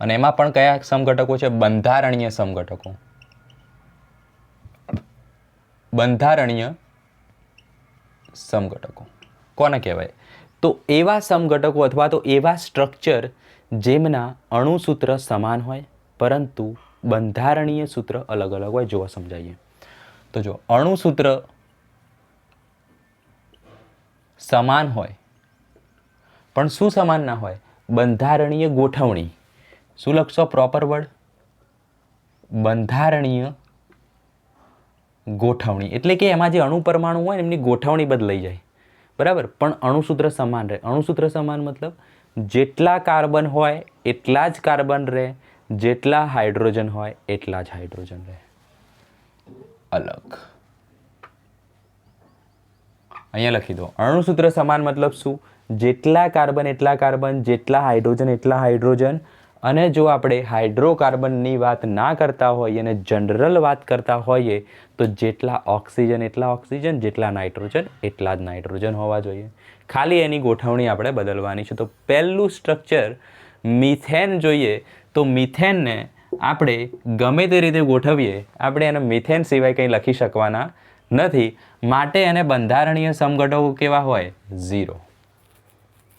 અને એમાં પણ કયા સમઘટકો છે? બંધારણીય સમઘટકો. બંધારણીય સમઘટકો કોને કહેવાય? તો એવા સમઘટકો અથવા તો એવા સ્ટ્રક્ચર જેમના અણુસૂત્ર સમાન હોય પરંતુ બંધારણીય સૂત્ર અલગ અલગ હોય. જોવા સમજાઈએ તો જો અણુસૂત્ર સમાન હોય પણ શું સમાન ના હોય? બંધારણીય ગોઠવણી. શું લખશો પ્રોપર વર્ડ? બંધારણીય ગોઠવણી. એટલે કે એમાં જે અણુ પરમાણુ હોય ને એમની ગોઠવણી બદલાઈ જાય. બરાબર, પણ અણુસૂત્ર સમાન રહે. અણુસૂત્ર સમાન મતલબ જેટલા કાર્બન હોય એટલા જ કાર્બન રહે, જેટલા હાઇડ્રોજન હોય એટલા જ હાઇડ્રોજન રહે. અલગ અહીંયા લખી દો. અણુસૂત્ર સમાન મતલબ શું? જેટલા કાર્બન એટલા કાર્બન, જેટલા હાઇડ્રોજન એટલા હાઇડ્રોજન. અને જો આપણે હાઇડ્રોકાર્બનની વાત ના કરતા હોઈએ અને જનરલ વાત કરતા હોઈએ તો જેટલા ઓક્સિજન એટલા ઓક્સિજન, જેટલા નાઇટ્રોજન એટલા જ નાઇટ્રોજન હોવા જોઈએ. ખાલી એની ગોઠવણી આપણે બદલવાની છે. તો પહેલું સ્ટ્રક્ચર મિથેન જોઈએ તો મિથેનને આપણે ગમે તે રીતે ગોઠવીએ, આપણે એને મિથેન સિવાય કંઈ લખી શકવાના નથી. માટે એને બંધારણીય સમઘટકો કેવા હોય? 0.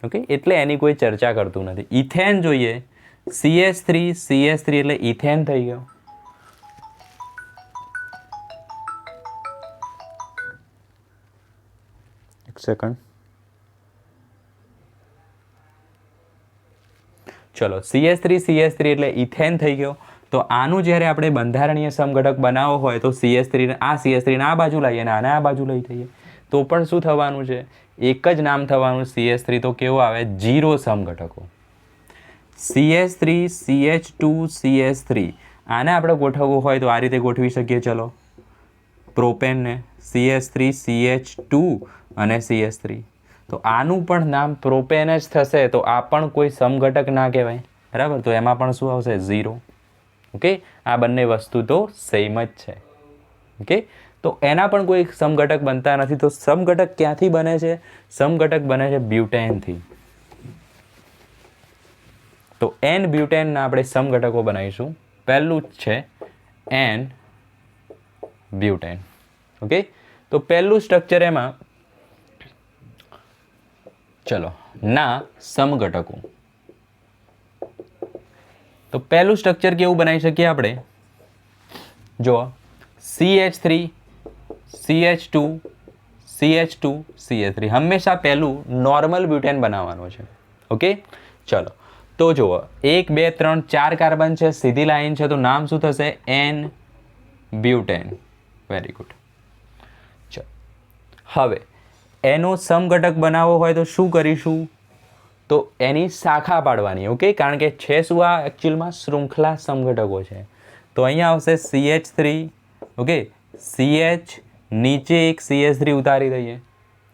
ઓકે, એટલે એની કોઈ ચર્ચા કરતું નથી. ઇથેન જોઈએ, CH3 એટલે ઇથેન થઈ ગયો. એક સેકન્ડ. ચલો, CH3 એટલે ઇથેન થઈ ગયો. તો આનું જ્યારે આપણે બંધારણીય સમઘટક બનાવવો હોય તો CH3 ને આ બાજુ લઈએ અને આને આ બાજુ લઈ જઈએ તો પણ શું થવાનું છે? એક જ નામ થવાનું. CH3 તો કેવો આવે? 0 સમઘટકો. CH3 CH2 CH3 આને આપણે ગોઠવવું હોય તો આ રીતે ગોઠવી શકીએ. ચલો, પ્રોપેનને CH3 CH2 અને CH3. તો આનું પણ નામ પ્રોપેન જ થશે તો આ પણ કોઈ સમઘટક ના કહેવાય. બરાબર, તો એમાં પણ શું આવશે? 0. ઓકે, આ બંને વસ્તુ તો સેમ જ છે. ઓકે, તો એના પણ કોઈ સમઘટક બનતા નથી. તો સમઘટક ક્યાંથી બને છે? સમઘટક બને છે બ્યુટેનથી. તો N બ્યુટેનના આપણે સમઘટકો બનાવીશું. પહેલું જ છે N બ્યુટેન. ઓકે, તો પહેલું સ્ટ્રક્ચર એમાં ચલો ના સમઘટકો. તો પહેલું સ્ટ્રક્ચર કેવું બનાવી શકીએ આપણે? જો CH3 CH2 CH2 CH3 હંમેશા પહેલું નોર્મલ બ્યુટેન બનાવવાનું છે. ઓકે, ચલો તો જુઓ 1 2 3 4 કાર્બન છે, સીધી લાઈન છે, તો નામ શું થશે? N butane. Very good. ચલો, હવે એનો સમઘટક બનાવવો હોય તો શું કરીશું? તો એની શાખા પાડવાની. ઓકે, કારણ કે છે શું? આ એકચ્યુઅલમાં શૃંખલા સમઘટકો છે. તો અહીંયા આવશે CH3. ઓકે, CH નીચે એક CH3 ઉતારી દઈએ.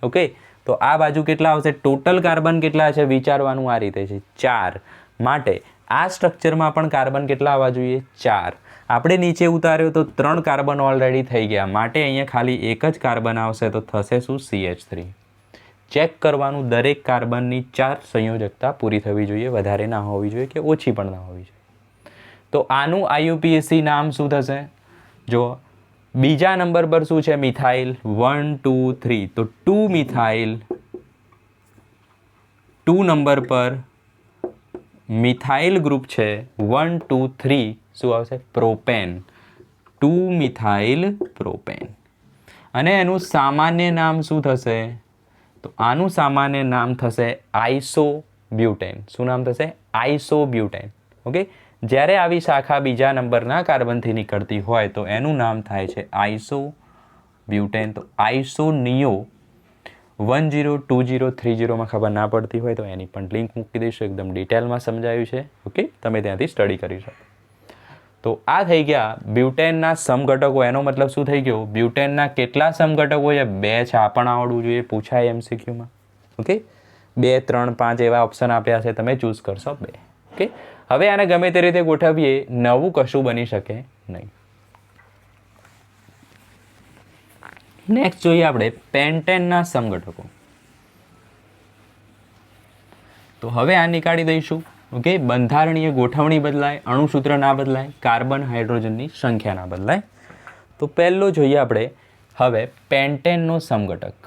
ઓકે, તો આ બાજુ કેટલા આવશે? ટોટલ કાર્બન કેટલા છે વિચારવાનું આ રીતે છે 4. માટે આ સ્ટ્રક્ચરમાં પણ કાર્બન કેટલા આવવા જોઈએ? 4. આપણે નીચે ઉતાર્યો તો 3 કાર્બન ઓલરેડી થઈ ગયા. માટે અહીંયા ખાલી એક જ કાર્બન આવશે તો થશે શું? CH3. ચેક કરવાનું, દરેક કાર્બનની 4 સંયોજકતા પૂરી થવી જોઈએ, વધારે ના હોવી જોઈએ કે ઓછી પણ ના હોવી જોઈએ. તો આનું IUPAC નામ શું થશે? જો બીજા નંબર પર શું છે? મિથાઇલ 1 2 3, તો 2 મિથાઇલ. 2 નંબર પર મિથાઇલ ગ્રુપ છે 1 2 3, શું આવશે? પ્રોપેન. 2 methyl propane. અને એનું સામાન્ય નામ શું થશે? તો આનું સામાન્ય નામ થશે આઇસોબ્યુટેન. શું નામ થશે? આઇસોબ્યુટેન. ઓકે, જ્યારે આવી શાખા બીજા નંબરના કાર્બનથી નીકળતી હોય તો એનું નામ થાય છે આઇસોબ્યુટેન. તો આઇસોનિયો 10 20 30 ખબર ના પડતી હોય તો એની પણ લિંક મૂકી દઈશું, એકદમ ડિટેલમાં સમજાવ્યું છે. ઓકે, તમે ત્યાંથી સ્ટડી કરી શકો. તો આ થઈ ગયા બ્યુટેનના સમઘટકો. એનો મતલબ શું થઈ ગયો? બ્યુટેનના કેટલા સમઘટકો છે? 2 છે. આ પણ આવડવું જોઈએ, પૂછાય એમસીક્યુમાં. ઓકે, 2 3 5 એવા ઓપ્શન આપ્યા છે, તમે ચૂઝ કરશો 2. ઓકે, હવે આને ગમે તે રીતે ગોઠવીએ, નવું કશું બની શકે નહીં. નેક્સ્ટ જોઈએ આપણે પેન્ટેનના સમઘટકો. તો હવે આ નીકાળી દઈશું. ઓકે, બંધારણીય ગોઠવણી બદલાય, અણુસૂત્ર ના બદલાય, કાર્બન હાઇડ્રોજનની સંખ્યા ના બદલાય. તો પહેલો જોઈએ આપણે હવે પેન્ટેનનો સમઘટક.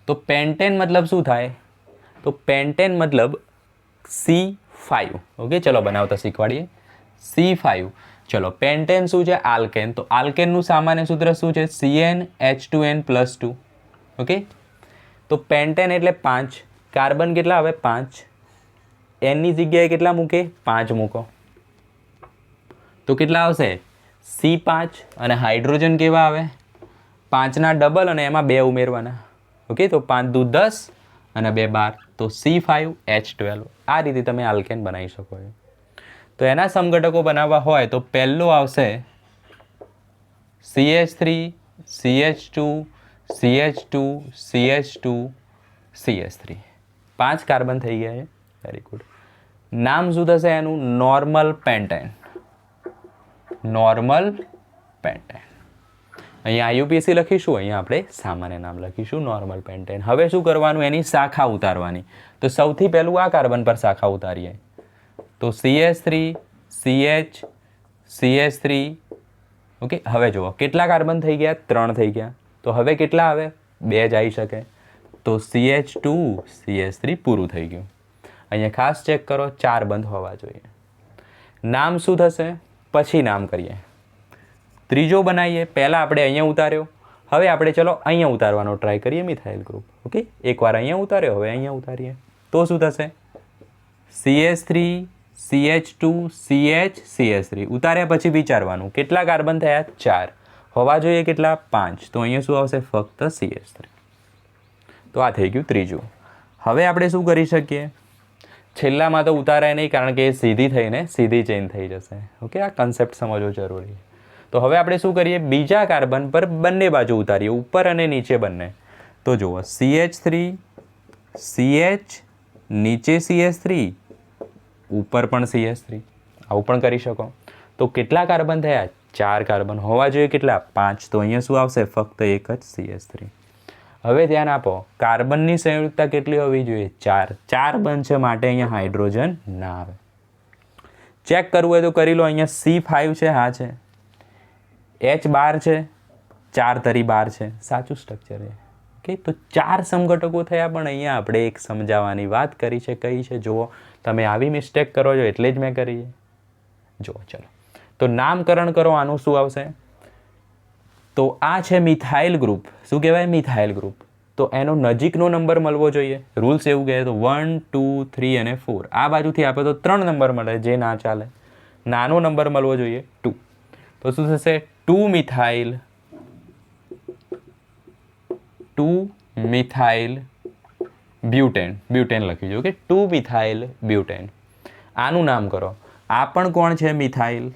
તો પેન્ટેન મતલબ શું થાય? તો પેન્ટેન મતલબ C5. ઓકે, ચલો બનાવતા શીખવાડીએ. C5. ચલો, પેન્ટેન શું છે? આલ્કેન. તો આલ્કેનનું સામાન્ય સૂત્ર શું છે? CnH2n+2. ઓકે, તો પેન્ટેન એટલે 5. કાર્બન કેટલા આવે? 5. એનની જગ્યાએ કેટલા મૂકે? 5 મૂકો તો કેટલા આવશે? C5. અને હાઇડ્રોજન કેવા આવે? 5ના ડબલ અને એમાં 2 ઉમેરવાના. ઓકે, તો 5 દુ 10 અને 2 12, તો C5H12. આ રીતે તમે આલ્કેન બનાવી શકો છો. તો એના સમઘટકો બનાવવા હોય તો પહેલો આવશે CH3 CH2 CH2 CH2 CH3. 5 carbon થઈ ગયા છે. Very good. નામ શું થશે એનું? Normal pentane. Normal pentane. અહીંયા IUPAC લખીશું, અહીંયા આપણે સામાન્ય નામ લખીશું નોર્મલ પેન્ટેન. હવે શું કરવાનું? એની શાખા ઉતારવાની. તો સૌથી પહેલું આ કાર્બન પર શાખા ઉતારીએ. તો CH3 CH CH3. ઓકે, હવે જુઓ કેટલા કાર્બન થઈ ગયા? 3 થઈ ગયા. તો હવે કેટલા આવે? 2 જ આવી શકે. તો CH2 CH3 પૂરું થઈ ગયું. અહીંયા ખાસ ચેક કરો, 4 બંધ હોવા જોઈએ. નામ શું થશે? પછી નામ કરીએ. ત્રીજો બનાવીએ. પહેલાં આપણે અહીંયા ઉતાર્યો, હવે આપણે ચલો અહીંયા ઉતારવાનો ટ્રાય કરીએ મિથાઇલ ગ્રુપ. ઓકે, એકવાર અહીંયા ઉતાર્યો, હવે અહીંયા ઉતારીએ તો શું થશે? CH3 CH2 CH CH3. ઉતાર્યા પછી વિચારવાનું કેટલા કાર્બન થયા? 4 હોવા જોઈએ. કેટલા? 5. તો અહીંયા શું આવશે? ફક્ત CH3. તો આ થઈ ગયું ત્રીજું. હવે આપણે શું કરી શકીએ? છેલ્લામાં તો ઉતારાય નહીં, કારણ કે એ સીધી થઈને સીધી ચેન્જ થઈ જશે. ઓકે, આ કન્સેપ્ટ સમજવો જરૂરી છે. તો હવે આપણે શું કરીએ? બીજા કાર્બન પર બંને બાજુ ઉતારીએ, ઉપર અને નીચે બંને. તો જુઓ CH3 CH, નીચે CH3, ઉપર પણ CH3. આવું પણ કરી શકો. તો કેટલા કાર્બન થયા? 4 કાર્બન હોવા જોઈએ. કેટલા? 5. તો અહીંયા શું આવશે? ફક્ત એક જ CH3. હવે ધ્યાન આપો, કાર્બનની સંયુક્તતા કેટલી હોવી જોઈએ? 4. 4 બનશે માટે અહીંયા હાઇડ્રોજન ના આવે. ચેક કરવું હોય તો કરી લો. અહીંયા C5 છે, હા છે. H12 છે, 4 તરી 12 છે, સાચું સ્ટ્રક્ચર છે. ઓકે, તો 4 સમઘટકો થયા. પણ અહીંયા આપણે એક સમજાવવાની વાત કરી છે. કઈ છે? જુઓ, તમે આવી મિસ્ટેક કરો છો એટલે જ મેં કરી છે. જુઓ, ચલો તો નામકરણ કરો. આનું શું આવશે? તો આ છે મિથાઇલ ગ્રુપ. શું કહેવાય? Methyl group. તો એનો નજીકનો નંબર મળવો જોઈએ. રૂલ્સ એવું કહે તો 1 2 3 અને 4. આ બાજુથી આપે તો 3 નંબર મળે, જે ના ચાલે. નાનો નંબર મળવો જોઈએ 2. તો શું થશે? 2 મિથાઇલ 2 મિથાઇલ બ્યુટેન. બ્યુટેન લખી દો. Okay, 2 methyl butane. આનું નામ કરો. આ પણ કોણ છે? મિથાઇલ.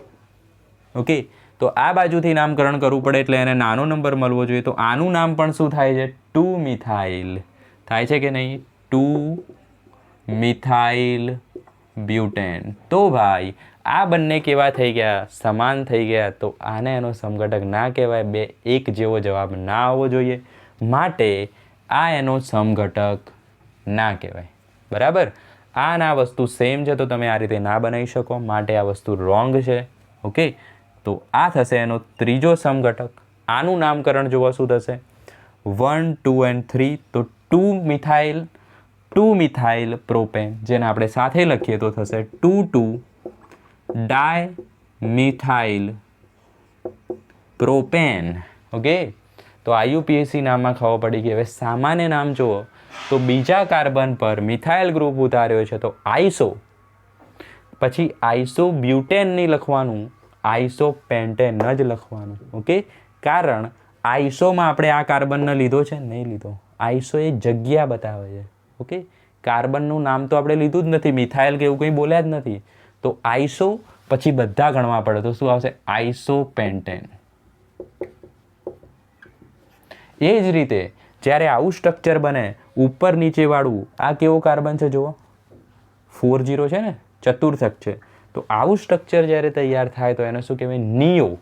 ઓકે, તો આ બાજુથી નામકરણ કરવું પડે એટલે એને નાનો નંબર મળવો જોઈએ. તો આનું નામ પણ શું થાય છે? 2 મિથાઇલ. થાય છે કે નહીં? 2 મિથાઇલ બ્યુટેન. તો ભાઈ આ બંને કેવા થઈ ગયા? સમાન થઈ ગયા. તો આને એનો સમઘટક ના કહેવાય. બે એક જેવો જવાબ ના આવવો જોઈએ, માટે આ એનો સમઘટક ના કહેવાય. બરાબર? આ ના વસ્તુ સેમ છે તો તમે આ રીતે ના બનાવી શકો, માટે આ વસ્તુ રોંગ છે. ઓકે, તો આ થશે એનો ત્રીજો સમઘટક. આનું નામકરણ જોવા શું થશે? 1, 2 and 3. તો 2 મિથાઇલ પ્રોપેન, જેને આપણે સાથે લખીએ તો થશે 2 ડાયમિથાઇલ પ્રોપેન. ઓકે, તો IUPAC નામમાં ખબર પડી ગઈ. હવે સામાન્ય નામ જુઓ તો બીજા કાર્બન પર મિથાઇલ ગ્રુપ ઉતાર્યો છે તો આઈસો, પછી આઈસોબ્યુટેન નહીં લખવાનું, આઈસોપેન્ટેન જ લખવાનું. ઓકે, કારણ આઈસોમાં આપણે આ કાર્બનને લીધો છે, નહીં લીધો. આઈસો એ જગ્યા બતાવે છે. ઓકે, કાર્બનનું નામ તો આપણે લીધું જ નથી, મિથાઇલ કે એવું કંઈ બોલ્યા જ નથી. તો આઈસો પછી બધા ગણવા પડે તો શું આવશે? આઈસોપેન્ટેન. એ જ રીતે જ્યારે આવું સ્ટ્રક્ચર બને ઉપર નીચે વાળું, આ કેવો કાર્બન છે જુઓ, 40 છે ને, ચતુર્થક છે. તો આવું સ્ટ્રક્ચર જ્યારે તૈયાર થાય તો એને શું કહેવાય? નિયો.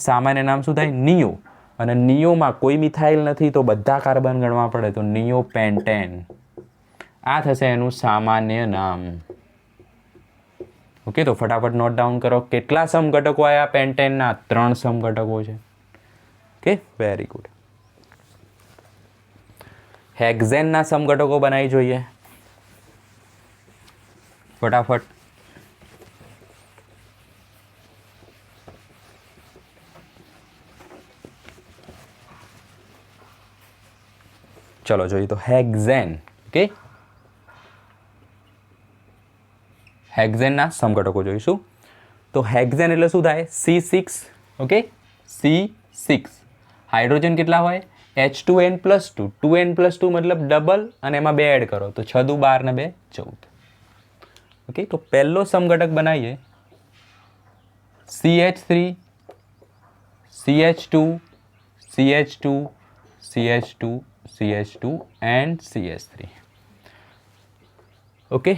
સામાન્ય નામ શું થાય? નિયો. અને નિયોમાં કોઈ મિથાઇલ નથી તો બધા કાર્બન ગણવા પડે તો નિયોપેન્ટેન. આ થશે એનું સામાન્ય નામ. ઓકે, તો ફટાફટ નોટ ડાઉન કરો. કેટલા સમઘટકો આવ્યા પેન્ટેનના? 3 સમઘટકો છે. Okay, very good. હેક્ઝેનના સમઘટકો બનાવી જોઈએ ફટાફટ. ચલો જોઈએ તો હેક્ઝેન. ઓકે, હેક્ઝેનના સમઘટકો જોઈશું. તો હેક્ઝેન એટલે શું થાય? C6. Okay, C6. હાઇડ્રોજન કેટલા હોય? H2n+2. 2n+2 મતલબ ડબલ, અને એમાં 2 એડ કરો તો 6 દુ 12 ને 2 14. ઓકે, તો પહેલો સમઘટક બનાવીએ CH3, CH2, CH2, CH2, CH2 and CH3. Okay,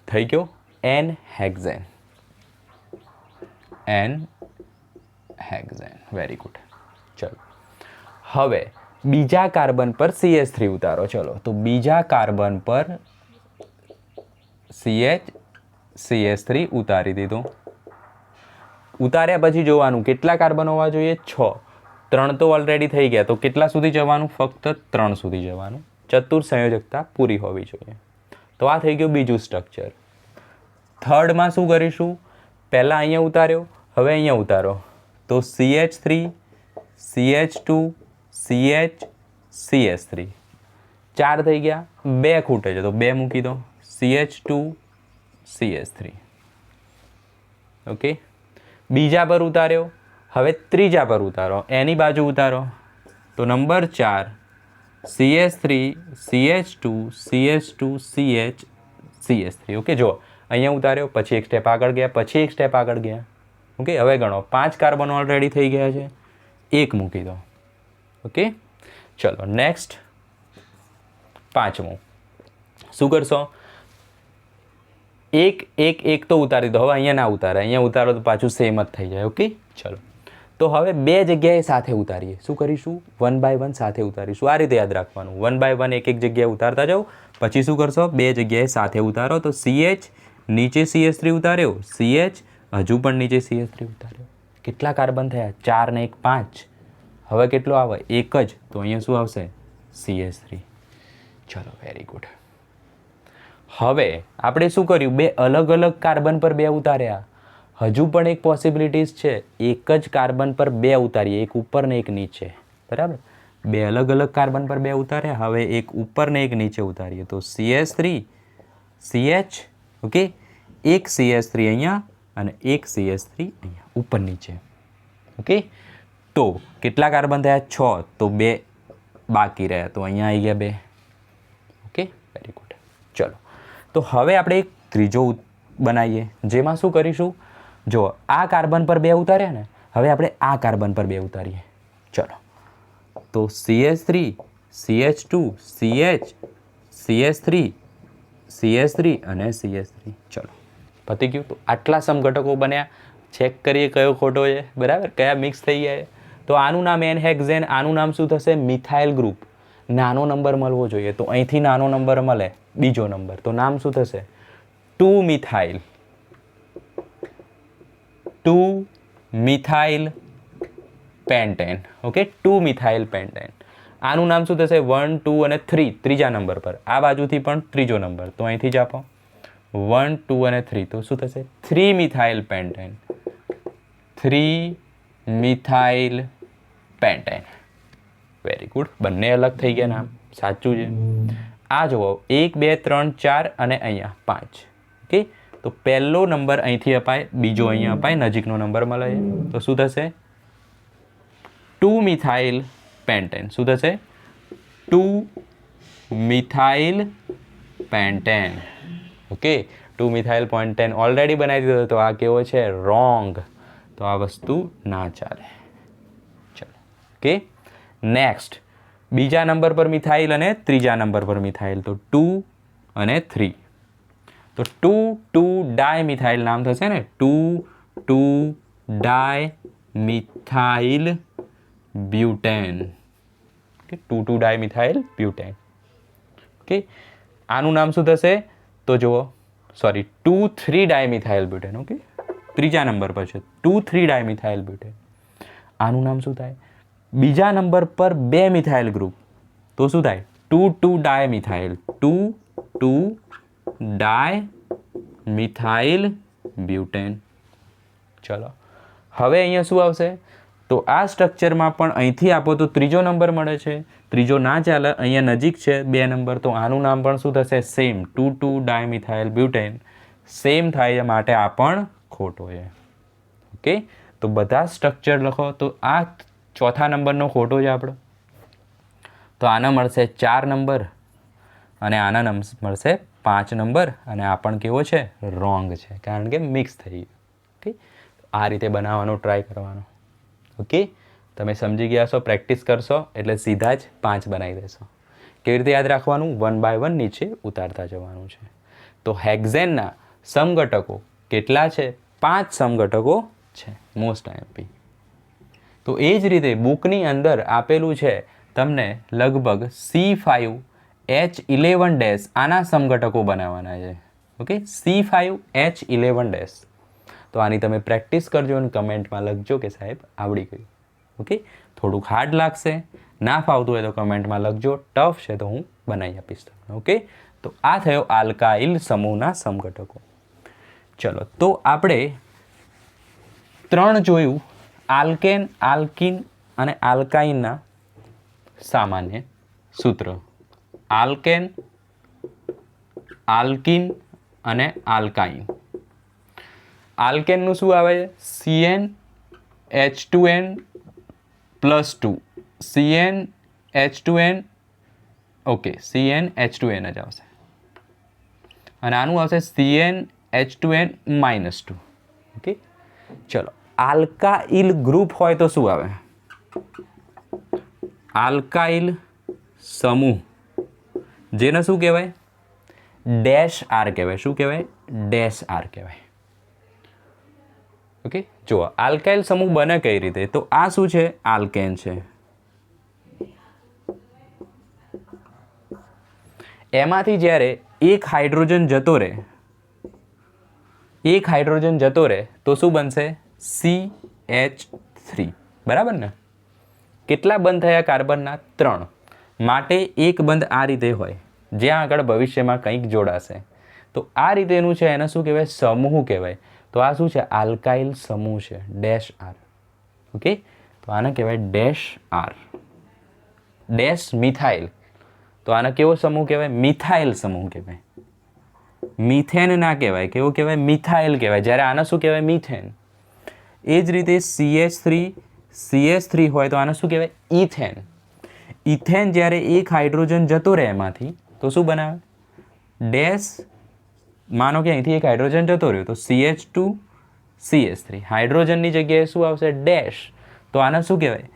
થઈ ગયો N-હેક્ઝેન. N-હેક્ઝેન, વેરી ગુડ. ચલો હવે બીજા કાર્બન પર CH3 ઉતારો. ચલો તો બીજા કાર્બન પર CH3 ઉતારી દીધો. ઉતાર્યા પછી જોવાનું કેટલા કાર્બન હોવા જોઈએ? 6. 3 તો ઓલરેડી થઈ ગયા, તો કેટલા સુધી જવાનું? ફક્ત 3 સુધી જવાનું. ચતુર સંયોજકતા પૂરી હોવી જોઈએ. તો આ થઈ ગયું બીજું સ્ટ્રક્ચર. થર્ડમાં શું કરીશું? પહેલાં અહીંયા ઉતાર્યો, હવે અહીંયા ઉતારો. તો CH3, CH2, CH, CH3. 4 થઈ ગયા, 2 ખૂટે છે તો 2 મૂકી દો. CH2, CH3. ઓકે, બીજા પર ઉતાર્યો, હવે ત્રીજા પર ઉતારો, એની બાજુ ઉતારો. તો number 4 CH3, CH2, CH2, CH, CH3. Okay, જો અહીંયા ઉતાર્યો, પછી એક સ્ટેપ આગળ ગયા, પછી એક સ્ટેપ આગળ ગયા. ઓકે, હવે ગણો 5 કાર્બન ઓલરેડી થઈ ગયા છે, 1 મૂકી દો. ઓકે, ચલો નેક્સ્ટ 5મું શું કરશો? એક તો ઉતારી દો. હવે અહીંયા ના ઉતારે, અહીંયા ઉતારો તો પાછું સેમ જ થઈ જાય. ઓકે, ચલો તો હવે 2 જગ્યાએ સાથે ઉતારીએ. શું કરીશું? 1 by 1 સાથે ઉતારીશું. આ રીતે યાદ રાખવાનું, 1 by 1 એક જગ્યાએ ઉતારતા જાઓ. પછી શું કરશો? 2 જગ્યાએ સાથે ઉતારો. તો CH નીચે CH3 ઉતાર્યો, CH હજુ પણ નીચે CH3 ઉતાર્યો. કેટલા કાર્બન થયા? 4 ને 1 5. હવે કેટલો આવે? 1 જ. તો અહીંયા શું આવશે? CH3. ચલો વેરી ગુડ. હવે આપણે શું કર્યું? 2 અલગ અલગ કાર્બન પર 2 ઉતાર્યા. હજુ પણ એક પોસિબિલિટીઝ છે, એક જ કાર્બન પર 2 ઉતારીએ, એક ઉપર ને એક નીચે. બરાબર, 2 અલગ અલગ કાર્બન પર 2 ઉતાર્યા. હવે એક ઉપર ને એક નીચે ઉતારીએ. તો CH3, CH. ઓકે, એક CH3 અહીંયા અને એક CH3 અહીંયા, ઉપર નીચે. ઓકે, તો કેટલા કાર્બન થયા? 6. તો 2 બાકી રહ્યા, તો અહીંયા આવી ગયા 2. Okay, very good. ચલો તો હવે આપણે એક ત્રીજો બનાવીએ, જેમાં શું કરીશું? જો આ કાર્બન પર 2 ઉતાર્યા ને, હવે આપણે આ કાર્બન પર 2 ઉતારીએ. ચલો તો CH3, CH2, CH, CH3, CH3 અને CH3. ચલો પતી ગયું. તો આટલા સમઘટકો બન્યા. ચેક કરીએ કયો ખોટો છે, બરાબર, કયા મિક્સ થઈ ગયા. તો આનું નામ N-હેક્ઝેન, આનું નામ શું થશે? Methyl group. નાનો નંબર મળવો જોઈએ, તો અહીંથી નાનો નંબર મળે, બીજો નંબર, તો નામ શું થશે? 2 methyl. 2 methyl pentane. Okay, 2 methyl pentane. આનું નામ શું થશે? 1, 2 અને 3 ત્રીજા નંબર પર. આ બાજુથી પણ ત્રીજો નંબર, તો અહીંથી જ આપો 1, 2 અને 3, તો શું થશે? 3 methyl pentane. 3 methyl pentane. Very good. બંને અલગ થઈ ગયા નામ, સાચું છે. આ જુઓ 1, 2, 3, 4 અને અહીંયા 5. ઓકે, તો પહેલો નંબર અહીંથી અપાય, બીજો અહીંયા અપાય, નજીકનો નંબર મળે. તો શું થશે? 2 મિથાઇલ પેન્ટેન. શું થશે? 2 methyl pentane. Okay, 2 methyl pentane already બનાવી દીધો, તો આ કેવો છે? રોંગ. તો આ વસ્તુ ના ચાલે. ચલો, ઓકે. નેક્સ્ટ, બીજા નંબર પર મિથાઇલ અને ત્રીજા નંબર પર મિથાઇલ, તો 2 અને 3. તો 2 ડાય મિથાઇલ નામ થશે ને, 2 ડાય મિથાઇલ બ્યુટેન. ઓકે, 2 ડાય મિથાઇલ બ્યુટેન. ઓકે, આનું નામ શું થશે? તો જુઓ, સોરી, 2, 3 ડાય મિથાઇલ બ્યુટેન. ઓકે, ત્રીજા નંબર પર છે 2, 3 ડાય મિથાઇલ બ્યુટેન. આનું નામ શું થાય? બીજા નંબર પર 2 મિથાઇલ ગ્રુપ, તો શું થાય? 2 ડાય મિથાઇલ. 2 ડાય મિથાઇલ બ્યુટેન. ચલો, હવે અહીંયા શું આવશે? તો આ સ્ટ્રક્ચરમાં પણ અહીંથી આપો તો ત્રીજો નંબર મળે છે. ત્રીજો ના ચાલે, અહીંયા નજીક છે 2 નંબર, તો આનું નામ પણ શું થશે? સેમ. 2 ડાય મિથાઇલ બ્યુટેન. સેમ થાય માટે આ પણ ખોટો છે. ઓકે, તો બધા સ્ટ્રક્ચર લખો. તો આ ચોથા નંબરનો ખોટો છે આપણો, તો આને મળશે 4 નંબર અને આના મળશે 5 નંબર, અને આ પણ કેવો છે? રોંગ છે, કારણ કે મિક્સ થઈ ગયું. ઓકે, આ રીતે બનાવવાનો ટ્રાય કરવાનો. ઓકે, તમે સમજી ગયા છો, પ્રેક્ટિસ કરશો એટલે સીધા જ 5 બનાવી દેશો. કેવી રીતે યાદ રાખવાનું? 1 બાય 1 નીચે ઉતારતા જવાનું છે. તો હેક્ઝેનના સમઘટકો કેટલા છે? 5 સમઘટકો છે. Most IMP. તો એ જ રીતે બુકની અંદર આપેલું છે તમને લગભગ C5H11- આના સમઘટકો બનાવવાના છે. Okay, C5H11-. તો આની તમે પ્રેક્ટિસ કરજો અને કમેન્ટમાં લખજો કે સાહેબ આવડી ગયું. ઓકે, થોડુંક હાર્ડ લાગશે, ના ફાવતું હોય તો કમેન્ટમાં લખજો. ટફ છે તો હું બનાવી આપીશ તમને. ઓકે, તો આ થયો આલ્કાઇલ સમૂહના સમઘટકો. ચલો, તો આપણે 3 જોયું, આલ્કેન, આલ્કીન અને આલ્કાઇનના સામાન્ય સૂત્ર. આલ્કેન, આલ્કીન અને આલ્કાઇન. આલ્કેનનું શું આવે છે? CnH2n+2. CnH2n. ઓકે, CnH2n જ આવશે, અને આનું આવશે CnH2n-2. ઓકે, ચલો, આલ્કાઇલ ગ્રુપ હોય તો શું આવે? આલ્કાઇલ સમૂહ, જેને શું કહેવાય? ડેશ આર કહેવાય. શું કહેવાય? ડેશ આર કહેવાય. ઓકે, જુઓ આલ્કાઇલ સમૂહ બને કઈ રીતે? તો આ શું છે? આલ્કેન છે. એમાંથી જ્યારે એક હાઇડ્રોજન જતો રહે તો શું બનશે? CH3. બરાબર ને? કેટલા બંધ થયા કાર્બનના? 3. માટે એક બંધ આ રીતે હોય, જ્યાં આગળ ભવિષ્યમાં કંઈક જોડાશે. તો આ રીતેનું છે, એને શું કહેવાય? સમૂહ કહેવાય. તો આ શું છે? આલ્કાઇલ સમૂહ છે. Dash R. ઓકે, તો આને કહેવાય ડેશ આર. ડેશ મિથાઇલ, તો આને કેવો સમૂહ કહેવાય? મિથાઇલ સમૂહ કહેવાય. મિથેન ના કહેવાય. કેવો કહેવાય? મિથાઇલ કહેવાય. જ્યારે આને શું કહેવાય? મિથેન. એ જ રીતે CH3 હોય તો આને શું કહેવાય? ઇથેન. ઇથેન જ્યારે એક હાઇડ્રોજન જતો રહે એમાંથી, તો શું બનાવે? ડેશ. માનો કે અહીંથી એક હાઇડ્રોજન જતો રહ્યો તો CH2 CH3. હાઇડ્રોજનની જગ્યાએ શું આવશે? ડેશ. તો આને શું કહેવાય?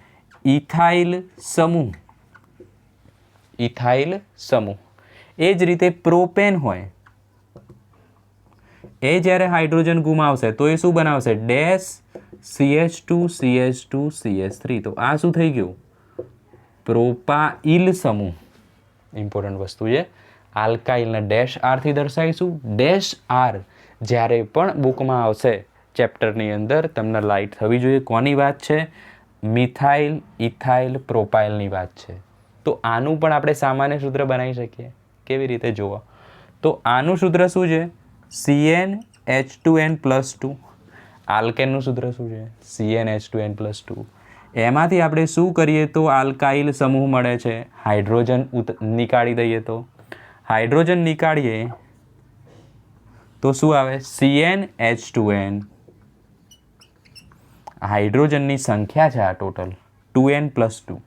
ઇથાઇલ સમૂહ. ઇથાઇલ સમૂહ. એ જ રીતે પ્રોપેન હોય, એ જ્યારે હાઇડ્રોજન ગુમાવશે તો એ શું બનાવશે? Dash CH2 CH2 CH3. તો આ શું થઈ ગયું? પ્રોપાઇલ સમૂહ. ઇમ્પોર્ટન્ટ વસ્તુ છે. આલ્કાઇલને ડેશ આરથી દર્શાવીશું. ડેશ આર જ્યારે પણ બુકમાં આવશે ચેપ્ટરની અંદર તમને લાઇટ થવી જોઈએ. કોની વાત છે? મિથાઇલ ઇથાઇલ પ્રોપાઇલની વાત છે. તો આનું પણ આપણે સામાન્ય સૂત્ર બનાવી શકીએ. કેવી રીતે જુઓ તો આનું સૂત્ર શું છે? CnH2n+2. આલ્કેનનું સૂત્ર શું છે? CnH2n+2. એમાંથી આપણે શું કરીએ તો આલ્કાઇલ સમૂહ મળે છે. હાઇડ્રોજન નીકાળી દઈએ તો હાઇડ્રોજન નીકાળીએ તો શું આવે? CnH2n. હાઇડ્રોજનની સંખ્યા છે આ ટોટલ 2n+2.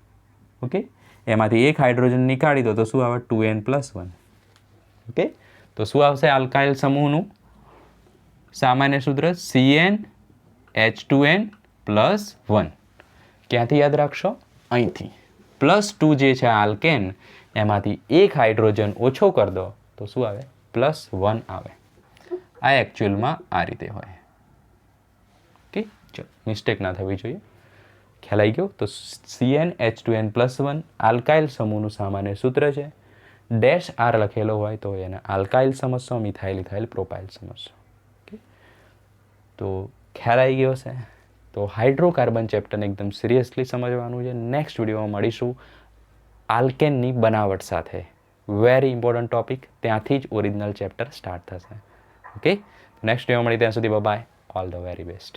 ઓકે, એમાંથી એક હાઇડ્રોજન નીકાળી દો તો શું આવે? 2n+1. ઓકે, તો શું આવશે આલ્કાઇલ સમૂહનું સામાન્ય સૂત્ર? CnH2n+1. ક્યાંથી યાદ રાખશો? અહીંથી. +2 જે છે આલ્કેન, એમાંથી એક હાઇડ્રોજન ઓછો કરી દો તો શું આવે? +1 આવે. આ એકચ્યુઅલમાં આ રીતે હોય. ઓકે, ચલો, મિસ્ટેક ના થવી જોઈએ. ખ્યાલ આવી ગયો? તો CnH2n+1 આલ્કાઇલ સમૂહનું સામાન્ય સૂત્ર છે. ડેશ આર લખેલો હોય તો એને આલ્કાઇલ સમજશો, મિથાઇલ ઇથાઇલ પ્રોપાઇલ સમજશો. ઓકે, તો ખ્યાલ આવી ગયો છે. તો હાઇડ્રોકાર્બન ચેપ્ટરને એકદમ સિરિયસલી સમજવાનું છે. નેક્સ્ટ વિડીયોમાં મળીશું આલ્કેનની બનાવટ સાથે. Very important topic. ત્યાંથી જ ઓરિજિનલ ચેપ્ટર સ્ટાર્ટ થશે. ઓકે, નેક્સ્ટ વિડીયોમાં મળી ત્યાં સુધી bye. All the very best.